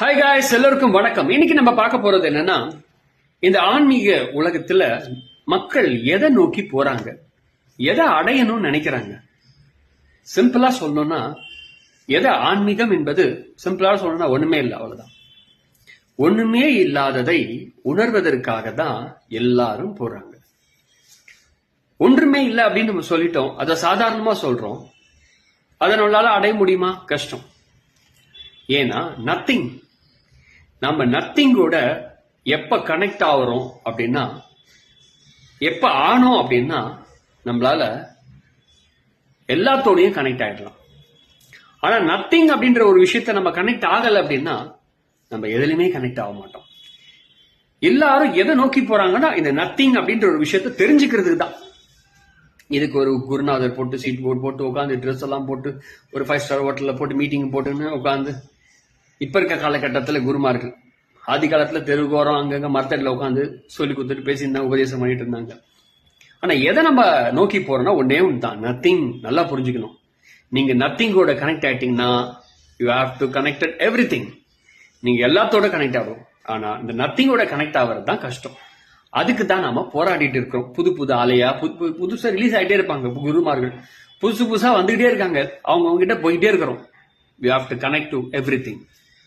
Hi guys, எல்லோருக்கும் வணக்கம். இன்னைக்கு நம்ம பார்க்க போறது என்னன்னா, இந்த ஆன்மீக உலகத்துல மக்கள் எதை நோக்கி போறாங்க, எதை அடையணும்னு நினைக்கிறாங்க. சிம்பிளா சொல்லணும்னா, எதை ஆன்மீகம் என்பது சிம்பிளா சொல்லணும்னா ஒண்ணுமே இல்லை, அவ்வளவுதான். ஒண்ணுமே இல்லாததை உணர்வதற்காக தான் எல்லாரும் போறாங்க. ஒன்றுமே இல்லை அப்படின்னு நம்ம சொல்லிட்டோம், அதை சாதாரணமா சொல்றோம். அதை நம்மளால அடைய முடியுமா? கஷ்டம். ஏன்னா நத்திங், நம்ம நத்திங்கோட எப்ப கனெக்ட் ஆகிறோம் அப்படின்னா, எப்ப ஆனோம் அப்படின்னா நம்மளால எல்லாத்தோடையும் கனெக்ட் ஆயிடலாம். ஆனா நத்திங் அப்படின்ற ஒரு விஷயத்த நம்ம கனெக்ட் ஆகல அப்படின்னா நம்ம எதுலையுமே கனெக்ட் ஆக மாட்டோம். எல்லாரும் எதை நோக்கி போறாங்கன்னா இந்த நத்திங் அப்படின்ற ஒரு விஷயத்த தெரிஞ்சுக்கிறதுக்கு தான். இதுக்கு ஒரு குருநாதர் போட்டு சீட் போட்டு உட்காந்து ட்ரெஸ் எல்லாம் போட்டு ஒரு 5 ஸ்டார் ஹோட்டல்ல போட்டு மீட்டிங் போட்டுன்னு உட்காந்து இப்ப இருக்க காலகட்டத்தில் குருமார்கள், ஆதி காலத்துல தெருவோரம் அங்கங்க மரத்தடியில் உட்காந்து சொல்லி கொடுத்துட்டு பேசியிருந்தாங்க, உபதேசம் பண்ணிட்டு இருந்தாங்க. ஆனா எதை நம்ம நோக்கி போறோம்னா ஒன்னே ஒன்று தான், நத்திங். நல்லா புரிஞ்சுக்கணும். நீங்க நத்திங்கோட கனெக்ட் ஆயிட்டீங்கன்னா you have to connected everything. நீங்க எல்லாத்தோட கனெக்ட் ஆகும். ஆனா இந்த நத்திங்கோட கனெக்ட் ஆகிறது தான் கஷ்டம். அதுக்கு தான் நாம போராடிட்டு இருக்கிறோம். புது புது ஆலையா புதுசா ரிலீஸ் ஆகிட்டே இருப்பாங்க குருமார்கள், புதுசா வந்துகிட்டே இருக்காங்க. அவங்க கிட்ட போயிட்டே இருக்கிறோம். You have to connect to every thing.